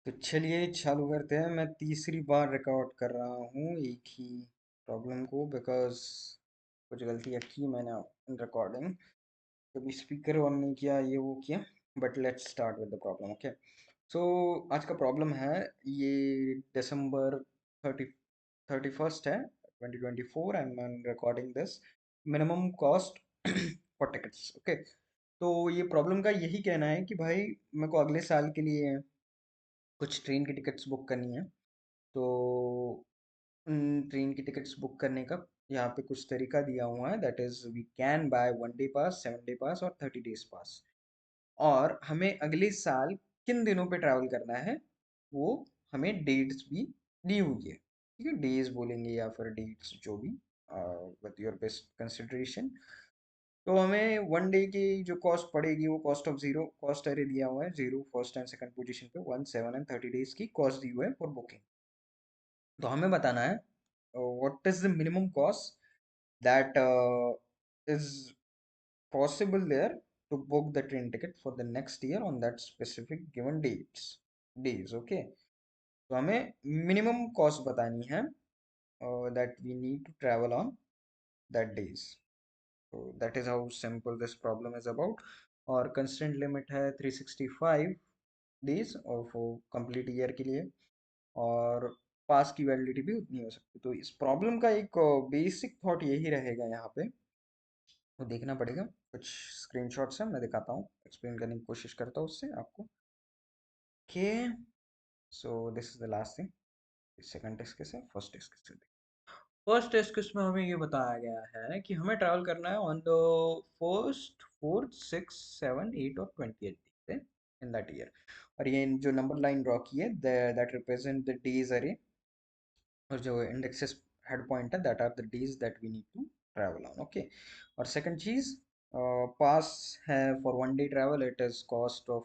तो चलिए चालू करते हैं। मैं तीसरी बार रिकॉर्ड कर रहा हूँ एक ही प्रॉब्लम को, बिकॉज कुछ गलतियाँ की मैंने इन रिकॉर्डिंग। कभी स्पीकर ऑन नहीं किया, ये वो किया। But let's start with the problem. Okay, so आज का प्रॉब्लम है, ये दिसंबर 31st है, 2024, and I am recording this. Minimum cost for tickets. Okay, तो ये प्रॉब्लम का यही कहना है कि भाई मेरे को अगले साल के लिए कुछ ट्रेन की टिकट्स बुक करनी है। तो ट्रेन की टिकट्स बुक करने का यहाँ पे कुछ तरीका दिया हुआ है, that is we can buy 1 day pass, 7 day pass और 30 डेज पास। और हमें अगले साल किन दिनों पे ट्रैवल करना है वो हमें डेट्स भी दी हुई है। ठीक है, डेज बोलेंगे या फिर डेट्स, जो भी विद योर बेस्ट कंसिडरेशन। तो हमें 1 डे की जो कॉस्ट पड़ेगी वो कॉस्ट ऑफ जीरो, कॉस्ट अरे दिया हुआ है zero first and second position पे, 1, 7 एंड 30 डेज की कॉस्ट दी हुई है फॉर बुकिंग। तो हमें बताना है what is the minimum cost that is possible there to book the train ticket for the next year on that specific given days. Okay, तो हमें मिनिमम कॉस्ट बतानी है that we need to travel on that days. So that is how simple this problem is about. और constant limit है 365 days of complete year के लिए, और पास की वैलिडिटी भी उतनी हो सकती है। तो इस प्रॉब्लम का एक बेसिक थॉट यही रहेगा यहाँ पे। तो देखना पड़ेगा, कुछ स्क्रीनशॉट्स हैं, मैं दिखाता हूँ, एक्सप्लेन करने की कोशिश करता हूँ उससे आपको। Okay, so this is the last thing. Second test case है, first test case. First test case में हमें ये बताया गया है कि हमें ट्रैवल करना है on the first, fourth, six, seven, eight और 28 इन दैट ईयर। और ये जो नंबर लाइन ड्रॉ की है दैट रिप्रेजेंट द डेज अरे, और जो इंडेक्सेस हेड पॉइंट है that are the days that we need to travel on. Okay, और सेकंड चीज, पास है for 1 day travel, it is cost of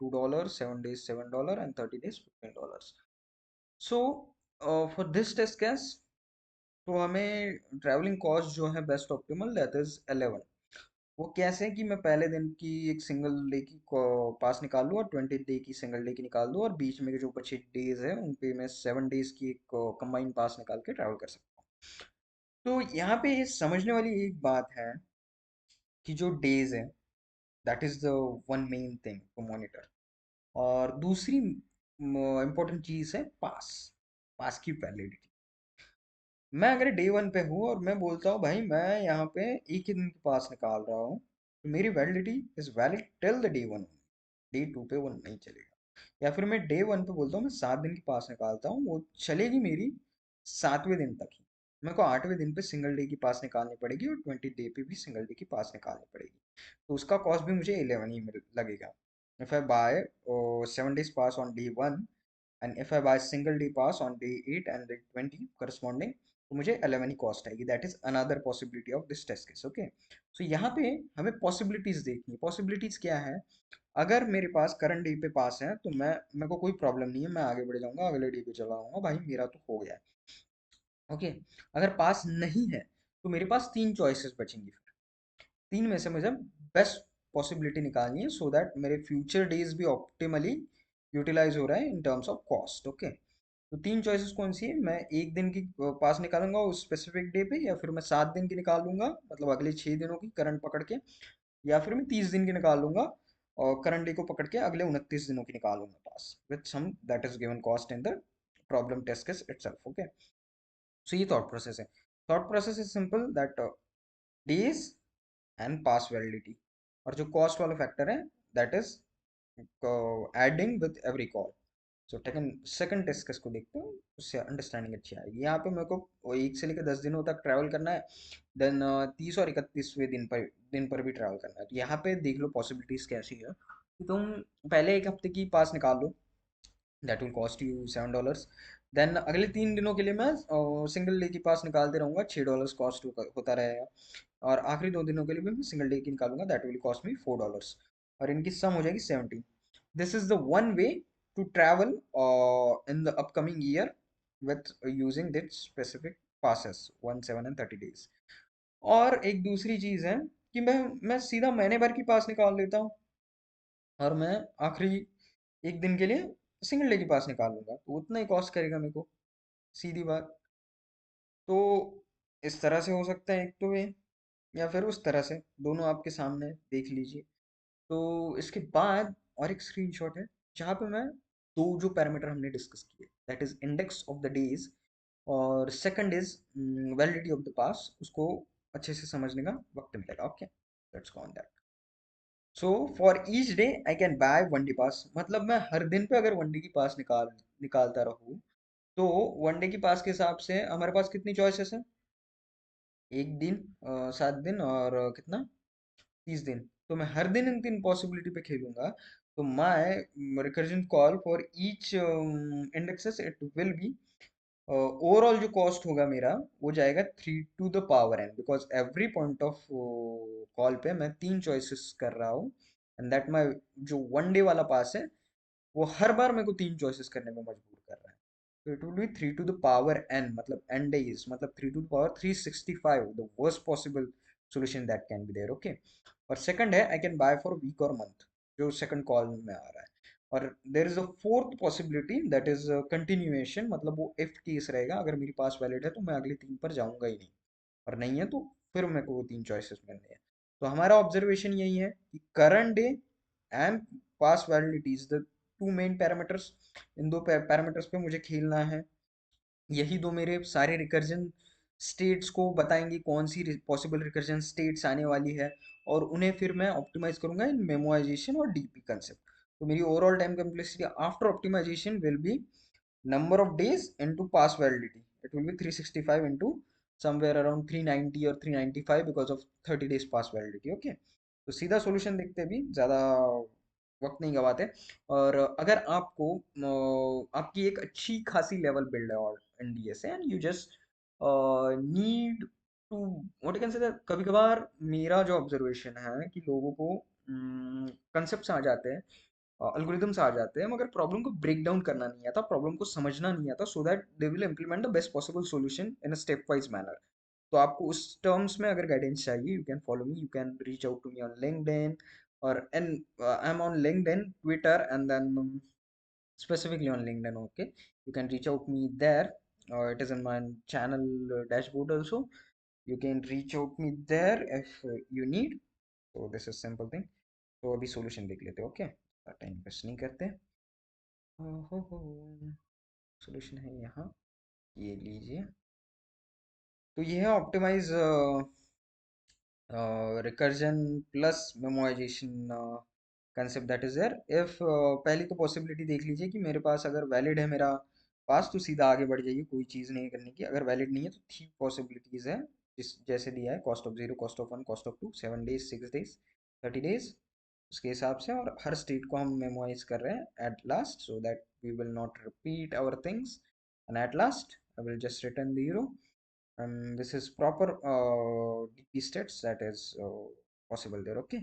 $2, 7 days $7 and 30 days $15। So for this test case, तो हमें travelling cost जो है best optimal that is 11। वो कैसे है कि मैं पहले दिन की एक सिंगल डे की पास निकाल लूँ और 20 डे की सिंगल डे की निकाल दूँ, और बीच में के जो बचे डेज है उन पे मैं 7 डेज की एक कंबाइंड पास निकाल के ट्रैवल कर सकता हूँ। तो यहाँ पे ये समझने वाली एक बात है कि जो डेज है that is the one main thing to monitor. और दूसरी इम्पोर्टेंट चीज है पास, पास की वैलिडिटी। मैं अगर डे 1 पे हूँ और मैं बोलता हूँ भाई मैं यहाँ पे एक ही दिन के पास निकाल रहा हूँ, तो मेरी validity is valid till the day 1। Day 2 पे वो नहीं चलेगा। या फिर मैं डे 1 पे बोलता हूँ मैं 7 दिन की पास निकालता हूँ, वो चलेगी मेरी 7वें दिन तक ही। मेरे को 8वें दिन पे सिंगल डे की पास निकालनी पड़ेगी और 20 डे पे भी सिंगल डे की पास निकालनी पड़ेगी। तो उसका कॉस्ट भी मुझे 11 ही लगेगा। If I buy 7 days pass on day 1, and if I buy single day pass on day 8 and day 20 corresponding, तो मुझे 11 ही कॉस्ट आएगी। That is another possibility of this test case. Okay, so यहाँ पे हमें पॉसिबिलिटीज देखनी है। Possibilities क्या है? अगर मेरे पास करंट डे पे पास है तो मैं, मेरे को कोई प्रॉब्लम नहीं है, मैं आगे बढ़ जाऊंगा, अगले डे पे चला आऊंगा, भाई मेरा तो हो गया है। ओके, अगर पास नहीं है तो मेरे पास तीन चॉइसेस बचेंगी। फिर तीन में से मुझे बेस्ट पॉसिबिलिटी निकालनी है सो दैट मेरे फ्यूचर डेज भी ऑप्टिमली यूटिलाइज हो रहा है in terms of cost. Okay, तो तीन चॉइसेस कौन सी है? मैं एक दिन की पास निकालूंगा उस स्पेसिफिक डे पे, या फिर मैं 7 दिन की निकालूंगा मतलब अगले 6 दिनों की करंट पकड़ के, या फिर मैं 30 दिन की निकाल लूंगा और करंट डे को पकड़ के अगले 29 दिनों की निकाल लूंगा pass with some that is given cost in the problem test case itself. Okay, so ये थॉट प्रोसेस है। Thought process is simple that days and pass validity, और जो कॉस्ट वाला फैक्टर है that is adding with every call. So second second test case को देखते हैं, उससे अंडरस्टैंडिंग अच्छी आएगी। यहाँ पे मेरे को 1 से लेकर 10 दिनों तक ट्रैवल करना है, देन 30 और 31वें दिन पर भी ट्रैवल करना है। तो यहाँ पे देख लो पॉसिबिलिटीज कैसी है कि तुम पहले एक हफ्ते की पास निकाल लो, that will cost you $7। Then अगले 3 दिनों के लिए मैं सिंगल डे की पास निकालते रहूंगा, $6 कॉस्ट होता रहेगा। और आखिरी 2 दिनों के लिए भी मैं सिंगल डे की निकालूंगा, दैट विल कॉस्ट मी $4, और इनकी सम हो जाएगी 17। This is the one way to travel in the upcoming year with using that specific passes 1, 7 and 30 days। और एक दूसरी चीज है कि मैं सीधा महीने भर की पास निकाल लेता हूँ, और मैं आखिरी एक दिन के लिए सिंगल डे की पास निकालूंगा तो उतना ही कॉस्ट करेगा मेरे को, सीधी बात। तो इस तरह से हो सकता है एक तो वे, या फिर उस तरह से, दोनों आपके सामने देख लीजिए। तो इसके बाद और एक स्क्रीनशॉट है जहाँ पे मैं दो जो पैरामीटर हमने डिस्कस किए, that is index of the days और second is validity of the pass, उसको अच्छे से समझने का वक्त मिलेगा। Okay, let's go on that. So for each day I can buy one day pass, मतलब मैं हर दिन पे अगर वन डे की पास निकालता रहूँ, तो वन डे की पास के हिसाब से हमारे पास कितनी चॉइसेस है? एक दिन, 7 दिन और कितना, 30 दिन। तो मैं हर दिन इन तीन पॉसिबिलिटी पे खेलूंगा। तो my recursion call for each indexes it will be, overall जो कॉस्ट होगा मेरा वो जाएगा 3 to the power n, because every point of call पे मैं तीन चॉइसेस कर रहा हूँ। एंड दैट माई जो वन डे वाला पास है वो हर बार मेरे को तीन चॉइसेस करने में मजबूर कर रहा है। तो it will be 3 to the power n, मतलब n days, मतलब 3 to the power 365, the worst possible solution that can be there. Okay, और सेकंड है I can buy for week और मंथ, जो सेकंड कॉल में आ रहा है। और there is a fourth possibility that is continuation, मतलब वो इफ केस रहेगा, अगर मेरी पास वैलिड है तो मैं अगले तीन पर जाऊंगा ही नहीं, और नहीं है तो फिर मेरे को वो तीन चॉइसेस मिलने हैं। तो हमारा ऑब्जर्वेशन यही है कि current day and pass validity is the two main parameters. इन दो पैरामीटर्स पे मुझे खेलना है। यही दो मेरे सारे रिकर्जन स्टेट्स को बताएंगे कौन सी पॉसिबल रिकर्जन स्टेट्स आने वाली है, और उन्हें फिर मैं ऑप्टिमाइज करूंगा इन मेमोराइजेशन और डीपी कंसेप्ट। तो मेरी overall time complexity after optimization will be number of days into pass validity. It will be 365 into somewhere around 390 और 395 because of 30 days pass validity. Okay, तो सीधा सॉल्यूशन देखते भी ज़्यादा वक्त नहीं गवाते। और अगर आपको आपकी एक अच्छी खासी लेवल बिल्ड है और एनडीए से, and you just need to what you can say, कभी कभार मेरा जो ऑब्जर्वेशन है कि लोगों को कंसेप्ट आ जाते हैं, अल्गोरिदम्स आ जाते हैं, मगर प्रॉब्लम को ब्रेक डाउन करना नहीं आता, प्रॉब्लम को समझना नहीं आता, so that they will implement the best possible solution in a step wise manner. तो आपको उस टर्म्स में अगर गाइडेंस चाहिए, you can follow me, you can reach out to me on LinkedIn, और and I am on LinkedIn, Twitter, and then specifically on LinkedIn. Okay, you can reach out me there, or it is in my channel dashboard also. You can reach out me there if you need. So this is simple thing. तो अभी solution देख लेते हैं। Okay, time waste नहीं करते। हो solution है यहाँ, ये लीजिए। तो ये है optimize recursion plus memorization concept that is there. If पहली तो पॉसिबिलिटी देख लीजिए कि मेरे पास अगर वैलिड है मेरा पास तो सीधा आगे बढ़ जाइए, कोई चीज़ नहीं करने की। अगर वैलिड नहीं है तो थ्री पॉसिबिलिटीज है, जिस जैसे दिया है, cost of zero, cost of one, cost of two, 7 days, 6 days, 30 days, उसके हिसाब से। और हर स्टेट को हम मेमोराइज कर रहे हैं at last, so that we will not repeat our things. And at last I will just return zero, and this is proper DP states that is possible there. Okay,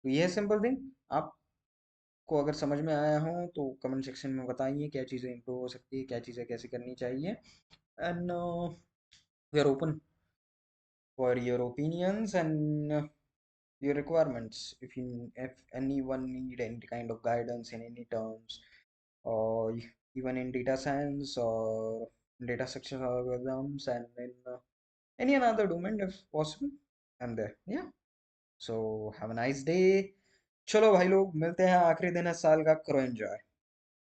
तो ये है simple thing. आपको अगर समझ में आया हो तो कमेंट सेक्शन में बताइए क्या चीज़ें इम्प्रूव हो सकती है, क्या चीज़ें कैसे करनी चाहिए। And we are open for your opinions and your requirements. If anyone need any kind of guidance in any terms, or even in data science or data structure algorithms, and in any another domain if possible, I'm there. Yeah, so have a nice day. चलो भाई लोग, मिलते हैं, आखिरी दिन है साल का, करो एंजॉय।